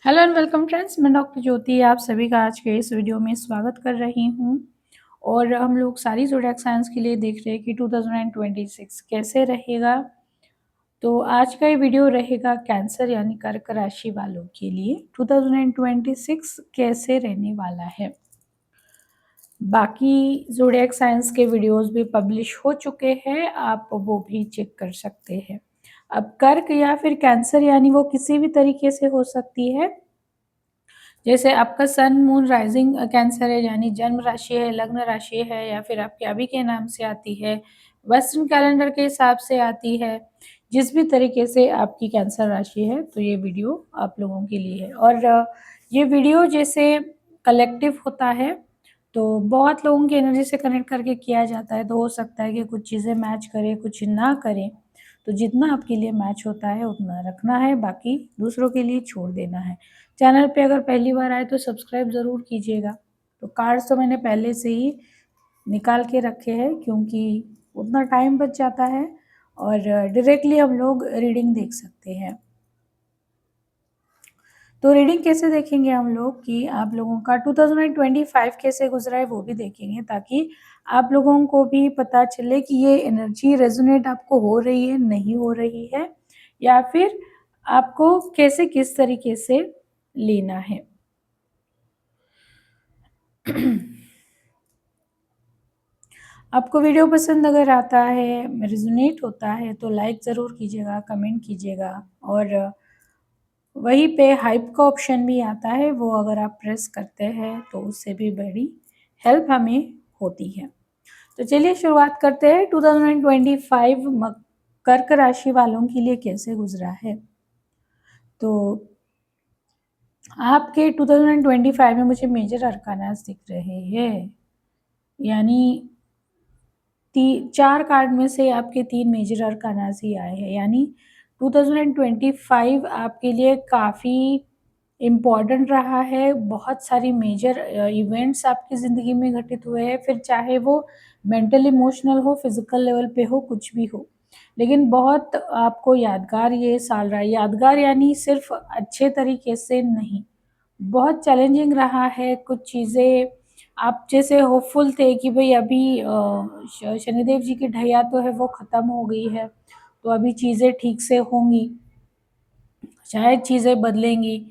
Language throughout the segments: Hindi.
हेलो एंड वेलकम फ्रेंड्स, मैं डॉक्टर ज्योति आप सभी का आज के इस वीडियो में स्वागत कर रही हूँ। और हम लोग सारी ज़ोडिएक साइंस के लिए देख रहे हैं कि 2026 कैसे रहेगा। तो आज का ये वीडियो रहेगा कैंसर यानी कर्क राशि वालों के लिए 2026 कैसे रहने वाला है। बाकी ज़ोडिएक साइंस के वीडियोस भी पब्लिश हो चुके हैं, आप वो भी चेक कर सकते हैं। अब कर्क या फिर कैंसर यानी वो किसी भी तरीके से हो सकती है। जैसे आपका सन मून राइजिंग कैंसर है यानी जन्म राशि है, लग्न राशि है, या फिर आपके अभी के नाम से आती है, वेस्टर्न कैलेंडर के हिसाब से आती है। जिस भी तरीके से आपकी कैंसर राशि है, तो ये वीडियो आप लोगों के लिए है। और ये वीडियो जैसे कलेक्टिव होता है, तो बहुत लोगों की एनर्जी से कनेक्ट करके किया जाता है, तो हो सकता है कि कुछ चीज़ें मैच करें, कुछ ना करें। तो जितना आपके लिए मैच होता है उतना रखना है, बाकी दूसरों के लिए छोड़ देना है। चैनल पे अगर पहली बार आए तो सब्सक्राइब ज़रूर कीजिएगा। तो कार्ड्स तो मैंने पहले से ही निकाल के रखे हैं, क्योंकि उतना टाइम बच जाता है और डायरेक्टली हम लोग रीडिंग देख सकते हैं। तो रीडिंग कैसे देखेंगे हम लोग कि आप लोगों का 2025 कैसे गुजरा है वो भी देखेंगे, ताकि आप लोगों को भी पता चले कि ये एनर्जी रेजोनेट आपको हो रही है, नहीं हो रही है, या फिर आपको कैसे किस तरीके से लेना है। आपको वीडियो पसंद अगर आता है, रेजोनेट होता है, तो लाइक ज़रूर कीजिएगा, कमेंट कीजिएगा। और वहीं पे हाइप का ऑप्शन भी आता है, वो अगर आप प्रेस करते हैं तो उससे भी बड़ी हेल्प हमें होती है। तो चलिए शुरुआत करते हैं 2025 कर्क राशि वालों के लिए कैसे गुजरा है। तो आपके 2025 में मुझे मेजर अरकानास दिख रहे हैं, यानी 4 कार्ड में से आपके 3 मेजर अरकानास ही आए हैं, यानी 2025 आपके लिए काफ़ी इम्पॉर्टेंट रहा है। बहुत सारी मेजर इवेंट्स आपकी ज़िंदगी में घटित हुए हैं, फिर चाहे वो मेंटल इमोशनल हो, फिज़िकल लेवल पे हो, कुछ भी हो। लेकिन बहुत आपको यादगार ये साल रहा है। यादगार यानी सिर्फ़ अच्छे तरीके से नहीं, बहुत चैलेंजिंग रहा है। कुछ चीज़ें आप जैसे होपफुल थे कि भई अभी शनिदेव जी की ढैया तो है, वो ख़त्म हो गई है, तो अभी चीज़ें ठीक से होंगी, शायद चीज़ें बदलेंगी।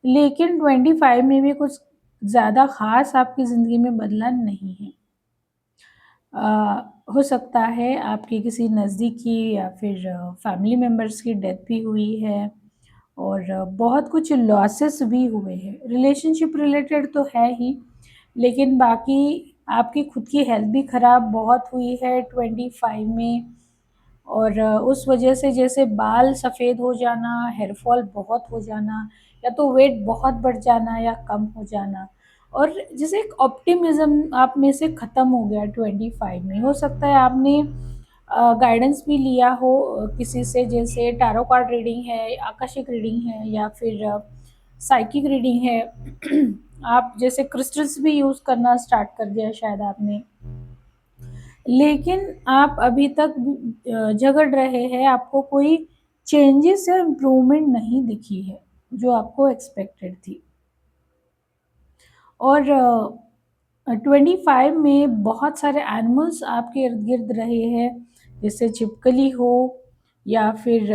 लेकिन 25 में भी कुछ ज़्यादा ख़ास आपकी ज़िंदगी में बदला नहीं है। हो सकता है आपके किसी नज़दीकी या फिर फैमिली मेंबर्स की डेथ भी हुई है, और बहुत कुछ लॉसेस भी हुए हैं। रिलेशनशिप रिलेटेड तो है ही, लेकिन बाकी आपकी खुद की हेल्थ भी ख़राब बहुत हुई है 25 में। और उस वजह से जैसे बाल सफ़ेद हो जाना, हेयर फॉल बहुत हो जाना, या तो वेट बहुत बढ़ जाना या कम हो जाना, और जैसे एक ऑप्टिमिज़्म आप में से ख़त्म हो गया 25 में। हो सकता है आपने गाइडेंस भी लिया हो किसी से, जैसे टैरो कार्ड रीडिंग है, आकशिक रीडिंग है, या फिर साइकिक रीडिंग है। आप जैसे क्रिस्टल्स भी यूज़ करना स्टार्ट कर दिया शायद आपने। लेकिन आप अभी तक झगड़ रहे हैं, आपको कोई चेंजेस या इम्प्रूवमेंट नहीं दिखी है, जो आपको एक्सपेक्टेड थी। और 25 में बहुत सारे एनिमल्स आपके इर्द-गिर्द रहे हैं, जैसे छिपकली हो, या फिर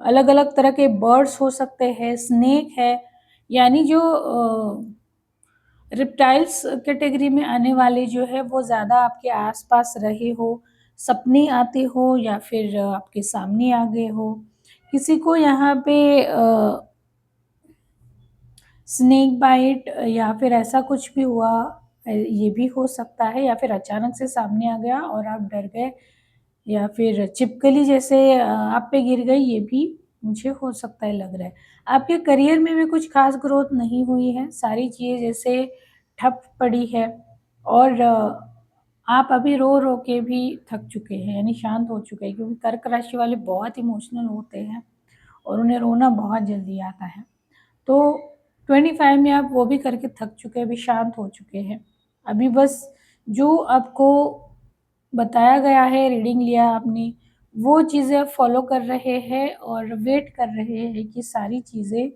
अलग-अलग तरह के बर्ड्स हो सकते हैं, स्नेक है, यानी जो रिप्टाइल्स कैटेगरी में आने वाले जो है वो ज़्यादा आपके आस-पास रहे हो, सपने आते हो, या फिर आपके सामने आ गए हो। किसी को यहाँ पे स्नेक बाइट या फिर ऐसा कुछ भी हुआ, ये भी हो सकता है, या फिर अचानक से सामने आ गया और आप डर गए, या फिर छिपकली जैसे आप पे गिर गई, ये भी मुझे हो सकता है लग रहा है। आपके करियर में भी कुछ ख़ास ग्रोथ नहीं हुई है, सारी चीज़ें जैसे ठप पड़ी है, और आप अभी रो-रो के भी थक चुके हैं, यानी शांत हो चुके हैं, क्योंकि कर्क राशि वाले बहुत इमोशनल होते हैं और उन्हें रोना बहुत जल्दी आता है। तो 25 में आप वो भी करके थक चुके हैं, अभी शांत हो चुके हैं। अभी बस जो आपको बताया गया है, रीडिंग लिया आपने, वो चीज़ें आप फॉलो कर रहे हैं और वेट कर रहे हैं कि सारी चीज़ें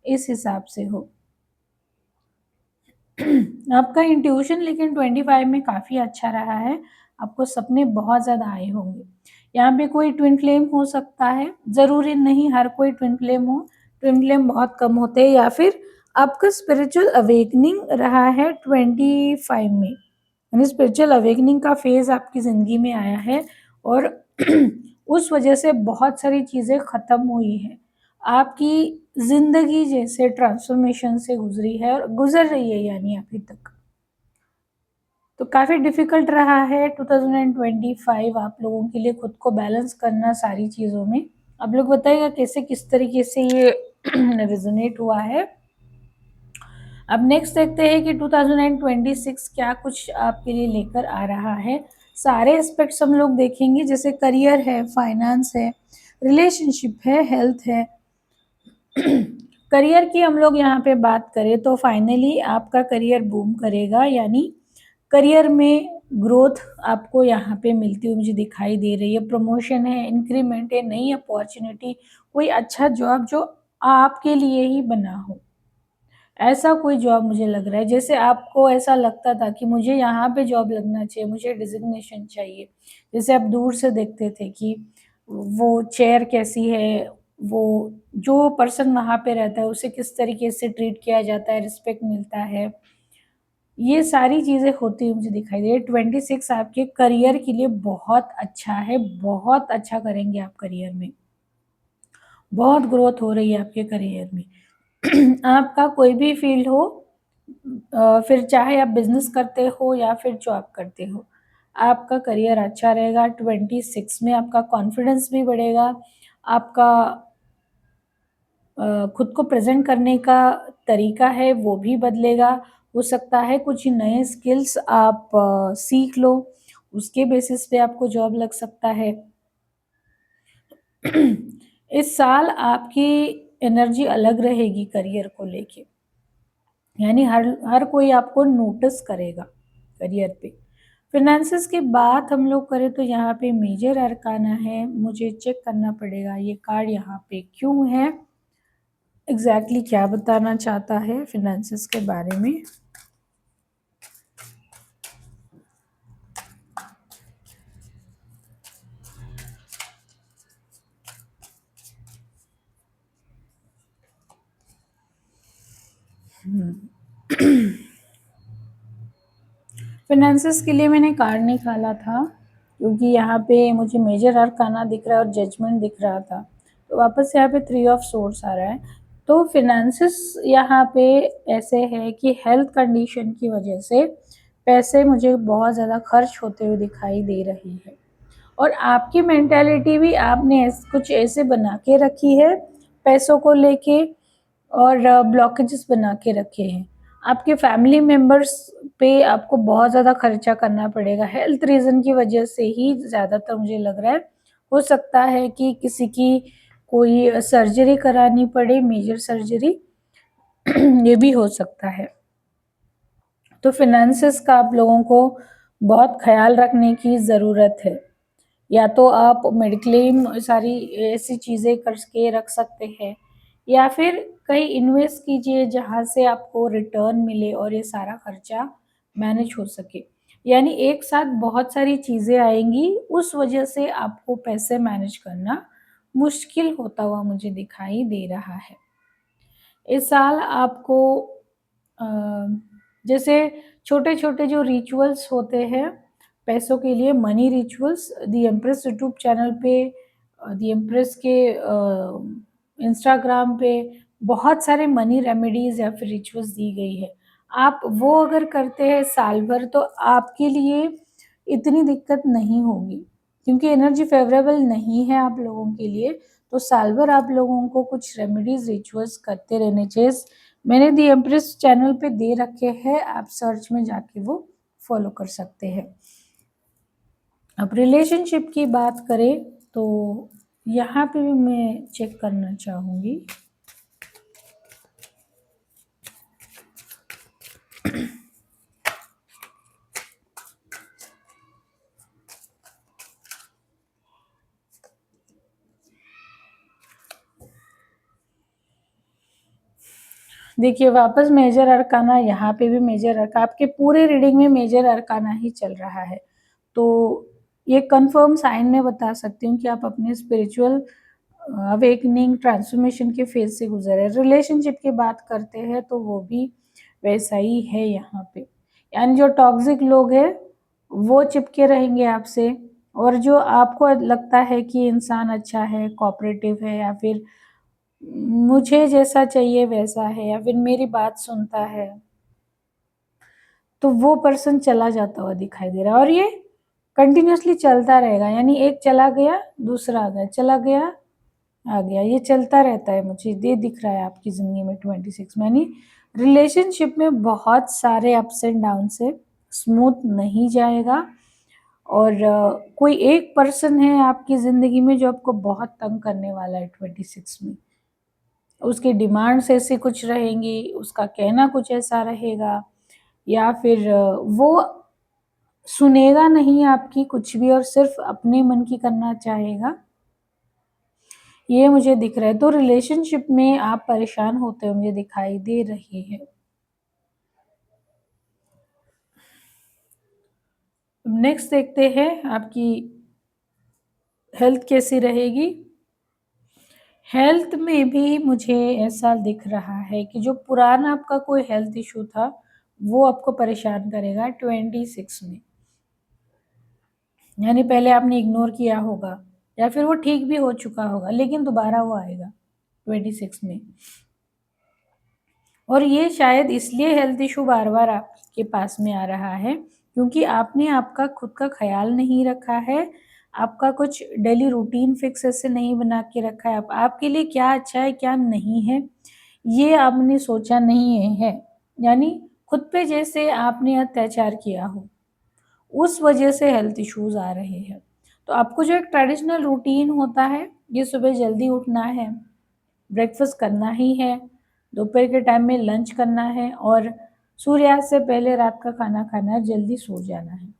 इस हिसाब से हो। आपका इंट्यूशन लेकिन 25 में काफ़ी अच्छा रहा है, आपको सपने बहुत ज़्यादा आए होंगे। यहाँ पे कोई ट्विन फ्लेम हो सकता है, ज़रूरी नहीं हर कोई ट्विन फ्लेम हो, ट्विन फ्लेम बहुत कम होते हैं, या फिर आपका स्पिरिचुअल अवेकनिंग रहा है 25 में, यानी स्पिरिचुअल अवेकनिंग का फेज़ आपकी ज़िंदगी में आया है और उस वजह से बहुत सारी चीज़ें ख़त्म हुई हैं। आपकी ज़िंदगी जैसे ट्रांसफ़ॉर्मेशन से गुज़री है और गुज़र रही है यानी अभी तक। तो काफ़ी डिफ़िकल्ट रहा है 2025 आप लोगों के लिए खुद को बैलेंस करना सारी चीज़ों में। आप लोग बताइएगा कैसे किस तरीके से ये रेज़ोनेट हुआ है। अब नेक्स्ट देखते हैं कि 2026 क्या कुछ आपके लिए लेकर आ रहा है। सारे एस्पेक्ट्स हम लोग देखेंगे, जैसे करियर है, फाइनेंस है, रिलेशनशिप है, हेल्थ है। करियर की हम लोग यहाँ पे बात करें तो फाइनली आपका करियर बूम करेगा, यानी करियर में ग्रोथ आपको यहाँ पे मिलती हुई मुझे दिखाई दे रही है। प्रमोशन है, इंक्रीमेंट है, नई अपॉर्चुनिटी, कोई अच्छा जॉब जो आपके लिए ही बना हो, ऐसा कोई जॉब मुझे लग रहा है। जैसे आपको ऐसा लगता था कि मुझे यहाँ पे जॉब लगना चाहिए, मुझे डिज़िग्नेशन चाहिए। जैसे आप दूर से देखते थे कि वो चेयर कैसी है, वो जो पर्सन वहाँ पे रहता है उसे किस तरीके से ट्रीट किया जाता है, रिस्पेक्ट मिलता है। ये सारी चीज़ें होती हुई मुझे दिखाई दे रही है। 26 आपके करियर के लिए बहुत अच्छा है, बहुत अच्छा करेंगे आप करियर में। बहुत ग्रोथ हो रही है आपके करियर में। आपका कोई भी फील्ड हो, फिर चाहे आप बिज़नेस करते हो या फिर जॉब करते हो, आपका करियर अच्छा रहेगा। 26 में आपका कॉन्फिडेंस भी बढ़ेगा, आपका खुद को प्रेज़ेंट करने का तरीका है वो भी बदलेगा। हो सकता है कुछ नए स्किल्स आप सीख लो, उसके बेसिस पे आपको जॉब लग सकता है। इस साल आपकी एनर्जी अलग रहेगी करियर को लेके, यानी हर हर कोई आपको नोटिस करेगा करियर पे। फ़ाइनेंसेस की बात हम लोग करें तो यहाँ पे मेजर अरकाना है, मुझे चेक करना पड़ेगा ये कार्ड यहाँ पे क्यों है, एग्ज़ैक्टली क्या बताना चाहता है फ़ाइनेंसेस के बारे में। फ़ाइनेंसेस के लिए मैंने कार्ड निकाला था, क्योंकि यहाँ पे मुझे मेजर अरकाना दिख रहा है और जजमेंट दिख रहा था। तो वापस यहाँ पे 3 ऑफ सोर्स आ रहा है। तो फ़ाइनेंसेस यहाँ पे ऐसे है कि हेल्थ कंडीशन की वजह से पैसे मुझे बहुत ज़्यादा खर्च होते हुए दिखाई दे रही है। और आपकी मेंटालिटी भी आपने कुछ ऐसे बना के रखी है पैसों को लेके, और ब्लॉकेजेस बना के रखे हैं। आपके फैमिली मेंबर्स पे आपको बहुत ज़्यादा खर्चा करना पड़ेगा, हेल्थ रीज़न की वजह से ही ज़्यादातर मुझे लग रहा है। हो सकता है कि किसी की कोई सर्जरी करानी पड़े, मेजर सर्जरी, ये भी हो सकता है। तो फ़ाइनेंसेस का आप लोगों को बहुत ख़्याल रखने की ज़रूरत है। या तो आप मेडिक्लेम सारी ऐसी चीज़ें करके रख सकते हैं, या फिर कहीं इन्वेस्ट कीजिए जहाँ से आपको रिटर्न मिले और ये सारा खर्चा मैनेज हो सके। यानी एक साथ बहुत सारी चीज़ें आएँगी, उस वजह से आपको पैसे मैनेज करना मुश्किल होता हुआ मुझे दिखाई दे रहा है। इस साल आपको अ, जैसे छोटे-छोटे जो रिचुअल्स होते हैं पैसों के लिए, money rituals, the empress YouTube channel पे, द एम्प्रेस के इंस्टाग्राम पे बहुत सारे मनी रेमेडीज़ या फिर रिचुअल्स दी गई है। आप वो अगर करते हैं साल भर तो आपके लिए इतनी दिक्कत नहीं होगी, क्योंकि एनर्जी फ़ेवरेबल नहीं है आप लोगों के लिए, तो साल भर आप लोगों को कुछ रेमेडीज़, रिचुअल्स करते रहने चाहिए। मैंने दी एम्प्रेस चैनल पे दे रखे हैं, आप सर्च में जाके वो फॉलो कर सकते हैं। अब रिलेशनशिप की बात करें तो यहाँ पे भी मैं चेक करना चाहूँगी। देखिए वापस मेजर अरकाना, यहाँ पे भी मेजर अरकाना, आपके पूरे रीडिंग में मेजर अरकाना ही चल रहा है। तो ये कंफर्म साइन मैं बता सकती हूँ कि आप अपने स्पिरिचुअल अवेकनिंग ट्रांसफॉर्मेशन के फेज से गुजरे। रिलेशनशिप की बात करते हैं तो वो भी वैसा ही है यहाँ पे, यानी जो टॉक्सिक लोग हैं वो चिपके रहेंगे आपसे, और जो आपको लगता है कि इंसान अच्छा है, कोऑपरेटिव है, या फिर मुझे जैसा चाहिए वैसा है, या फिर मेरी बात सुनता है, तो वो पर्सन चला जाता हुआ दिखाई दे रहा है। और ये कंटिन्यूअसली चलता रहेगा, यानी एक चला गया दूसरा आ गया, चला गया आ गया, ये चलता रहता है। मुझे ये दिख रहा है आपकी ज़िंदगी में 26 में, यानी रिलेशनशिप में बहुत सारे अप्स एंड डाउन से, स्मूथ नहीं जाएगा। और कोई एक पर्सन है आपकी ज़िंदगी में जो आपको बहुत तंग करने वाला है 26 में। उसकी डिमांड्स ऐसी कुछ रहेंगी, उसका कहना कुछ ऐसा रहेगा, या फिर वो सुनेगा नहीं आपकी कुछ भी और सिर्फ अपने मन की करना चाहेगा, ये मुझे दिख रहा है। तो रिलेशनशिप में आप परेशान होते हुए मुझे दिखाई दे रहे हैं। नेक्स्ट देखते हैं आपकी हेल्थ कैसी रहेगी। हेल्थ में भी मुझे ऐसा दिख रहा है कि जो पुराना आपका कोई हेल्थ इशू था वो आपको परेशान करेगा 26 में, यानी पहले आपने इग्नोर किया होगा या फिर वो ठीक भी हो चुका होगा, लेकिन दोबारा वो आएगा 26 में। और ये शायद इसलिए हेल्थ इशू बार बार आपके पास में आ रहा है क्योंकि आपने आपका खुद का ख्याल नहीं रखा है, आपका कुछ डेली रूटीन फिक्स ऐसे नहीं बना के रखा है। आपके लिए क्या अच्छा है क्या नहीं है ये आपने सोचा नहीं है, यानी खुद पे जैसे आपने अत्याचार किया हो उस वजह से हेल्थ इश्यूज आ रहे हैं। तो आपको जो एक ट्रेडिशनल रूटीन होता है, ये सुबह जल्दी उठना है, ब्रेकफास्ट करना ही है, दोपहर के टाइम में लंच करना है, और सूर्यास्त से पहले रात का खाना खाना है, जल्दी सो जाना है।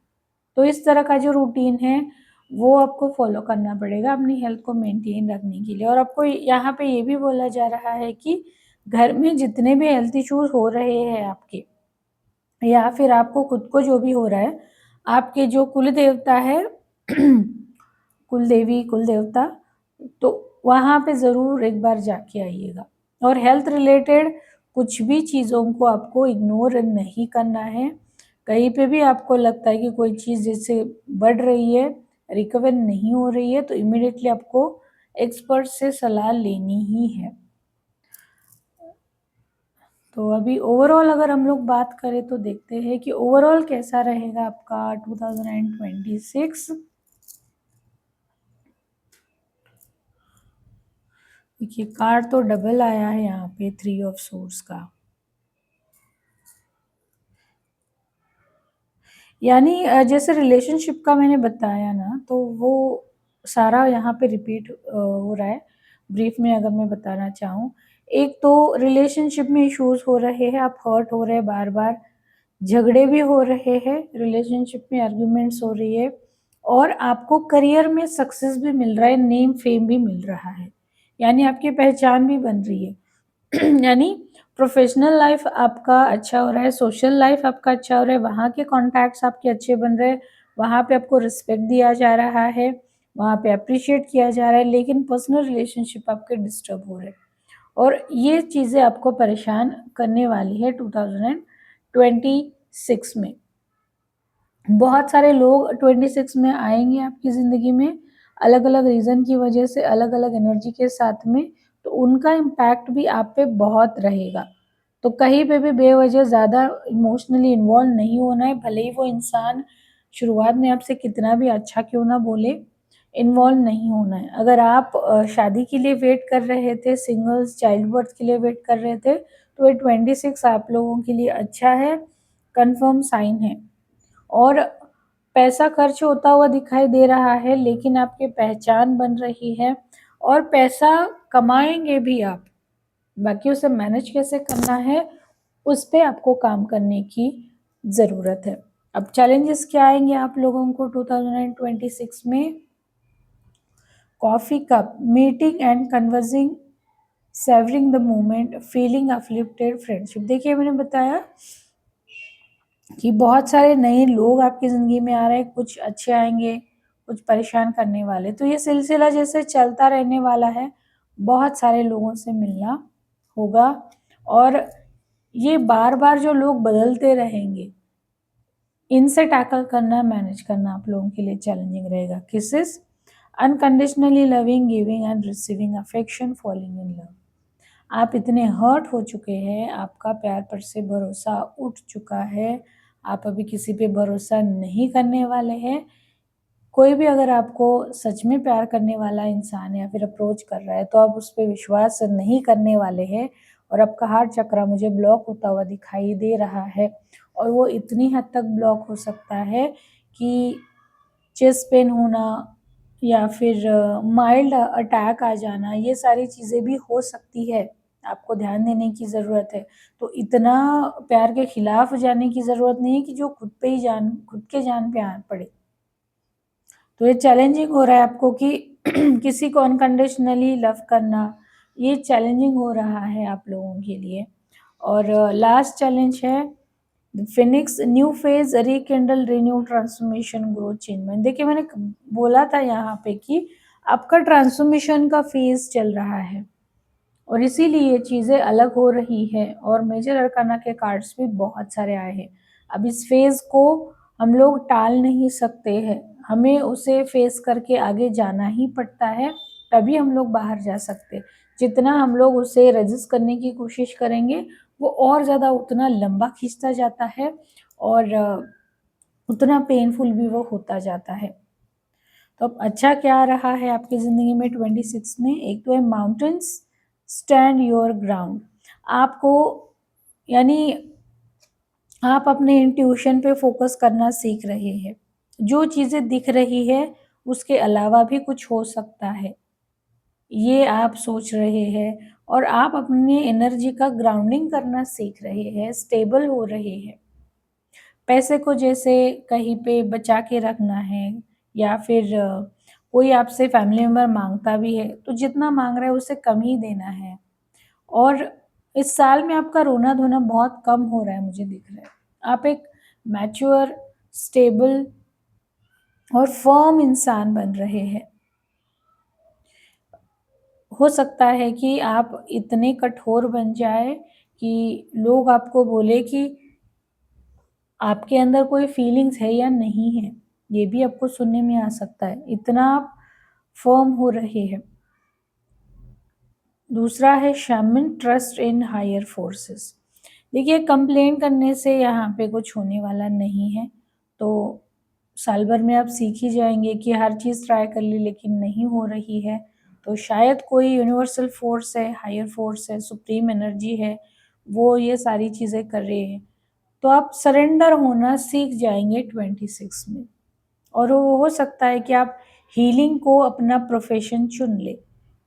तो इस तरह का जो रूटीन है वो आपको फॉलो करना पड़ेगा अपनी हेल्थ को मेंटेन रखने के लिए। और आपको यहाँ पे ये भी बोला जा रहा है कि घर में जितने भी हेल्थ इश्यूज हो रहे हैं आपके, या फिर आपको खुद को जो भी हो रहा है, आपके जो कुल देवता है कुल देवी कुल देवता, तो वहाँ पे ज़रूर एक बार जाके आइएगा। और हेल्थ रिलेटेड कुछ भी चीज़ों को आपको इग्नोर नहीं करना है। कहीं पे भी आपको लगता है कि कोई चीज़ जैसे बढ़ रही है, रिकवर नहीं हो रही है, तो इमीडिएटली आपको एक्सपर्ट से सलाह लेनी ही है। तो अभी ओवरऑल अगर हम लोग बात करें तो देखते हैं कि ओवरऑल कैसा रहेगा आपका 2026। देखिए कार्ड तो डबल आया है यहाँ पे, 3 ऑफ सोर्स का, यानी जैसे रिलेशनशिप का मैंने बताया ना, तो वो सारा यहाँ पे रिपीट हो रहा है। ब्रीफ में अगर मैं बताना चाहूँ, एक तो रिलेशनशिप में इश्यूज हो रहे हैं, आप हर्ट हो रहे हैं बार बार, झगड़े भी हो रहे हैं, रिलेशनशिप में आर्ग्यूमेंट्स हो रही है, और आपको करियर में सक्सेस भी मिल रहा है, नेम फेम भी मिल रहा है, यानी आपकी पहचान भी बन रही है। यानी प्रोफेशनल लाइफ आपका अच्छा हो रहा है, सोशल लाइफ आपका अच्छा हो रहा है, वहाँ के कॉन्टैक्ट्स आपके अच्छे बन रहे हैं, वहाँ पे आपको रिस्पेक्ट दिया जा रहा है, वहाँ पे अप्रिशिएट किया जा रहा है, लेकिन पर्सनल रिलेशनशिप आपके डिस्टर्ब हो रहे हैं, और ये चीज़ें आपको परेशान करने वाली है 2026 में। बहुत सारे लोग 26 में आएंगे आपकी ज़िंदगी में, अलग अलग रीज़न की वजह से, अलग अलग एनर्जी के साथ में, तो उनका इम्पैक्ट भी आप पे बहुत रहेगा। तो कहीं पे भी बेवजह ज़्यादा इमोशनली इन्वॉल्व नहीं होना है, भले ही वो इंसान शुरुआत में आपसे कितना भी अच्छा क्यों ना बोले, इन्वॉल्व नहीं होना है। अगर आप शादी के लिए वेट कर रहे थे, सिंगल्स चाइल्ड बर्थ के लिए वेट कर रहे थे, तो ये 26 आप लोगों के लिए अच्छा है, कंफर्म साइन है। और पैसा खर्च होता हुआ दिखाई दे रहा है, लेकिन आपकी पहचान बन रही है, और पैसा कमाएंगे भी आप, बाकी उसे मैनेज कैसे करना है उस पे आपको काम करने की ज़रूरत है। अब चैलेंजेस क्या आएंगे आप लोगों को 2026 में? Coffee cup, meeting and conversing savouring the moment, feeling uplifted, friendship. देखिए मैंने बताया कि बहुत सारे नए लोग आपकी ज़िंदगी में आ रहे हैं, कुछ अच्छे आएँगे, कुछ परेशान करने वाले। तो ये सिलसिला जैसे चलता रहने वाला है, बहुत सारे लोगों से मिलना होगा और ये बार-बार जो लोग बदलते रहेंगे, इनसे टैकल करना, मैनेज करना आप लोगों के लिए चैलेंजिंग रहेगा। Kisses unconditionally loving, giving and receiving affection, falling in love. आप इतने हर्ट हो चुके हैं, आपका प्यार पर से भरोसा उठ चुका है, आप अभी किसी पे भरोसा नहीं करने वाले हैं। कोई भी अगर आपको सच में प्यार करने वाला इंसान या फिर अप्रोच कर रहा है, तो आप उस पे विश्वास नहीं करने वाले हैं और आपका हार्ट चक्र मुझे ब्लॉक होता हुआ दिखाई दे रहा है और वो इतनी हद तक ब्लॉक हो सकता है कि चेस्ट पेन होना या फिर माइल्ड अटैक आ जाना, ये सारी चीज़ें भी हो सकती है। आपको ध्यान देने की ज़रूरत है। तो इतना प्यार के खिलाफ जाने की ज़रूरत नहीं है कि जो खुद के जान पे आ पड़े। तो ये चैलेंजिंग हो रहा है आपको कि किसी को अनकंडीशनली लव करना, ये चैलेंजिंग हो रहा है आप लोगों के लिए। और लास्ट चैलेंज है Phoenix, new phase, rekindle, renew, transformation, growth, changement. देखिए मैंने बोला था यहाँ पे कि आपका ट्रांसफॉर्मेशन का फेज चल रहा है और इसीलिए ये चीज़ें अलग हो रही है और मेजर अरकाना के कार्ड्स भी बहुत सारे आए हैं। अब इस फेज़ को हम लोग टाल नहीं सकते हैं, हमें उसे फेस करके आगे जाना ही पड़ता है, तभी हम लोग बाहर जा सकते हैं। जितना हम लोग उसे रेजिस्ट करने की कोशिश करेंगे, वो और ज़्यादा उतना लंबा खींचता जाता है और उतना पेनफुल भी वो होता जाता है। तो अब अच्छा क्या रहा है आपकी ज़िंदगी में 26 में? एक तो है माउंटेन्स, स्टैंड योर ग्राउंड। आपको यानी आप अपने इंट्यूशन पे फोकस करना सीख रहे हैं। जो चीज़ें दिख रही है उसके अलावा भी कुछ हो सकता है, ये आप सोच रहे हैं और आप अपनी एनर्जी का ग्राउंडिंग करना सीख रहे हैं, स्टेबल हो रहे हैं। पैसे को जैसे कहीं पे बचा के रखना है या फिर कोई आपसे फैमिली मेंबर माँगता भी है, तो जितना माँग रहा है उससे कम ही देना है। और इस साल में आपका रोना-धोना बहुत कम हो रहा है मुझे दिख रहा है। आप एक मैच्योर, स्टेबल और फ़र्म इंसान बन रहे हैं। हो सकता है कि आप इतने कठोर बन जाएँ कि लोग आपको बोले कि आपके अंदर कोई फीलिंग्स है या नहीं है, ये भी आपको सुनने में आ सकता है, इतना आप फ़र्म हो रहे हैं। दूसरा है शामिल, ट्रस्ट इन हायर फोर्सेस। देखिए कंप्लेन करने से यहाँ पे कुछ होने वाला नहीं है, तो साल भर में आप सीख ही जाएँगे कि हर चीज़ ट्राई कर ली लेकिन नहीं हो रही है, तो शायद कोई यूनिवर्सल फ़ोर्स है, हायर फ़ोर्स है, सुप्रीम एनर्जी है, वो ये सारी चीज़ें कर रही है। तो आप सरेंडर होना सीख जाएँगे 26 में और वो हो सकता है कि आप हीलिंग को अपना प्रोफ़ेशन चुन लें।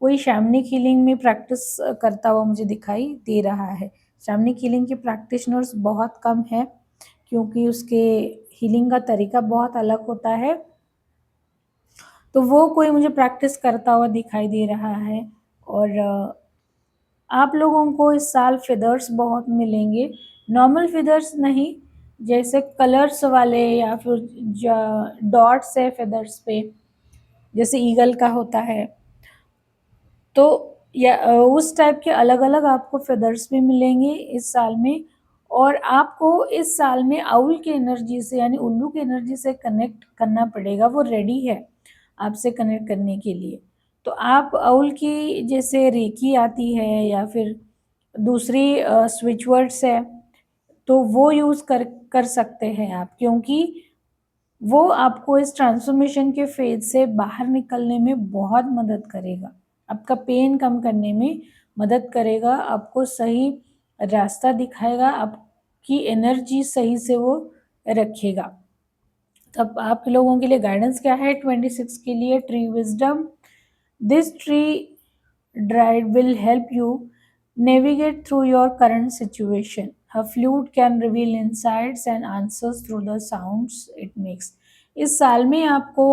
कोई शैमनिक हीलिंग में प्रैक्टिस करता हुआ मुझे दिखाई दे रहा है। शैमनिक हीलिंग के प्रैक्टिशनर्स बहुत कम हैं क्योंकि उसके हीलिंग का तरीका बहुत अलग होता है। तो वो कोई मुझे प्रैक्टिस करता हुआ दिखाई दे रहा है और आप लोगों को इस साल फेदर्स बहुत मिलेंगे, नॉर्मल फेदर्स नहीं, जैसे कलर्स वाले या फिर डॉट्स है फेदर्स पे, जैसे ईगल का होता है। तो या उस टाइप के अलग-अलग आपको फेदर्स भी मिलेंगे इस साल में और आपको इस साल में आउल की एनर्जी से यानी उल्लू की एनर्जी से कनेक्ट करना पड़ेगा, वो रेडी है आपसे कनेक्ट करने के लिए। तो आप आउल की जैसे रेकी आती है या फिर दूसरी स्विच वर्ड्स है, तो वो यूज़ कर सकते हैं आप क्योंकि वो आपको इस ट्रांसफ़ॉर्मेशन के फ़ेज़ से बाहर निकलने में बहुत मदद करेगा। आपका पेन कम करने में मदद करेगा, आपको सही रास्ता दिखाएगा, आपकी एनर्जी सही से वो रखेगा। तब आप लोगों के लिए गाइडेंस क्या है 26 के लिए? Tree wisdom, this tree dried will help you navigate through your current situation. A flute can reveal insights and answers through the sounds it makes. इस साल में आपको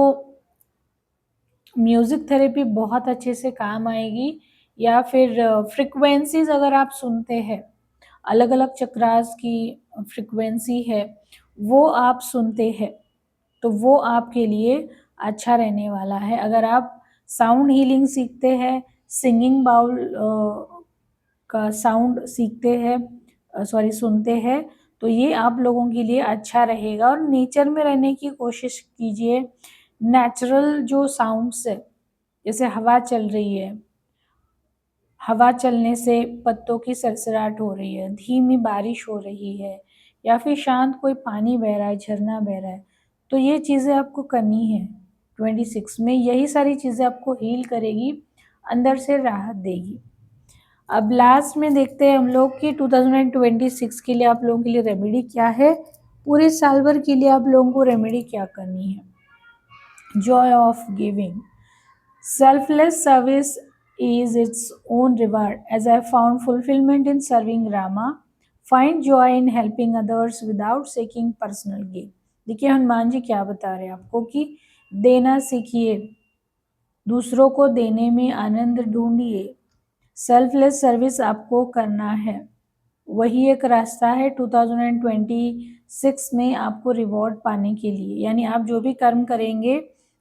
म्यूज़िक थेरेपी बहुत अच्छे से काम आएगी। या फिर फ्रीक्वेंसीज़ अगर आप सुनते हैं, अलग-अलग चक्रास की फ्रीक्वेंसी है, वो आप सुनते हैं, तो वो आपके लिए अच्छा रहने वाला है। अगर आप साउंड हीलिंग सीखते हैं, सिंगिंग बाउल का साउंड सीखते हैं, सुनते हैं, तो ये आप लोगों के लिए अच्छा रहेगा। और नेचर में रहने की कोशिश कीजिए। नेचुरल जो साउंड्स है, जैसे हवा चल रही है, हवा चलने से पत्तों की सरसराहट हो रही है, धीमी बारिश हो रही है, या फिर शांत कोई पानी बह रहा है, झरना बह रहा है, तो ये चीज़ें आपको करनी है 26 में। यही सारी चीज़ें आपको हील करेगी, अंदर से राहत देगी। अब लास्ट में देखते हैं हम लोग कि 2026 के लिए आप लोगों के लिए रेमेडी क्या है। पूरे साल भर के लिए आप लोगों को रेमेडी क्या करनी है। Joy of giving, selfless service is its own reward. As I found fulfillment in serving Rama, find joy in helping others without seeking personal gain. देखिए हनुमान जी क्या बता रहे हैं आपको कि देना सीखिए, दूसरों को देने में आनंद ढूंढिए, सेल्फलेस सर्विस आपको करना है। वही एक रास्ता है 2026 में आपको रिवॉर्ड पाने के लिए। यानी आप जो भी कर्म करेंगे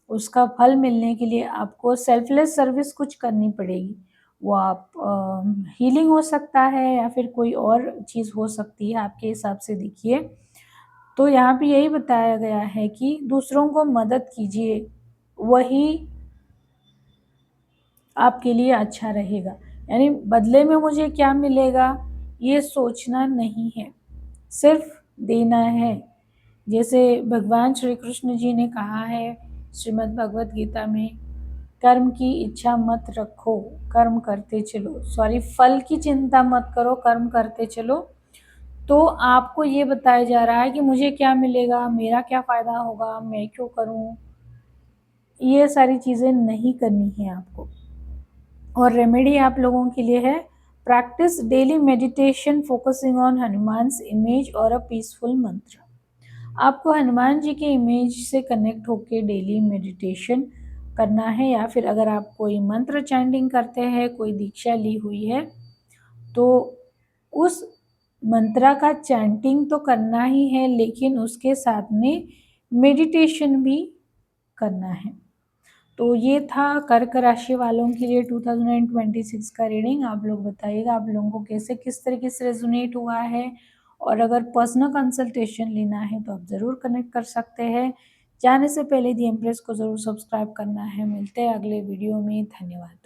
उसका फल मिलने के लिए आपको सेल्फलेस सर्विस कुछ करनी पड़ेगी। वो आप हीलिंग हो सकता है या फिर कोई और चीज़ हो सकती है, आपके हिसाब से देखिए। तो यहाँ पे यही बताया गया है कि दूसरों को मदद कीजिए, वही आपके लिए अच्छा रहेगा। यानी बदले में मुझे क्या मिलेगा ये सोचना नहीं है, सिर्फ देना है। जैसे भगवान श्री कृष्ण जी ने कहा है श्रीमद् भगवत गीता में, कर्म की इच्छा मत रखो, कर्म करते चलो, फल की चिंता मत करो, कर्म करते चलो। तो आपको ये बताया जा रहा है कि मुझे क्या मिलेगा, मेरा क्या फ़ायदा होगा, मैं क्यों करूं, ये सारी चीज़ें नहीं करनी है आपको। और रेमेडी आप लोगों के लिए है, practice daily meditation focusing on Hanuman's image और अ पीसफुल मंत्र। आपको हनुमान जी के इमेज से कनेक्ट होकर डेली मेडिटेशन करना है, या फिर अगर आप कोई मंत्र चैंटिंग करते हैं, कोई दीक्षा ली हुई है, तो उस मंत्रा का चैंटिंग तो करना ही है, लेकिन उसके साथ में मेडिटेशन भी करना है। तो ये था कर्क राशि वालों के लिए 2026 का रीडिंग। आप लोग बताइएगा आप लोगों को कैसे किस तरीके से रेजोनेट हुआ है, और अगर पर्सनल कंसल्टेशन लेना है तो आप ज़रूर कनेक्ट कर सकते हैं। जाने से पहले दी एम्प्रेस को ज़रूर सब्सक्राइब करना है। मिलते हैं अगले वीडियो में, धन्यवाद।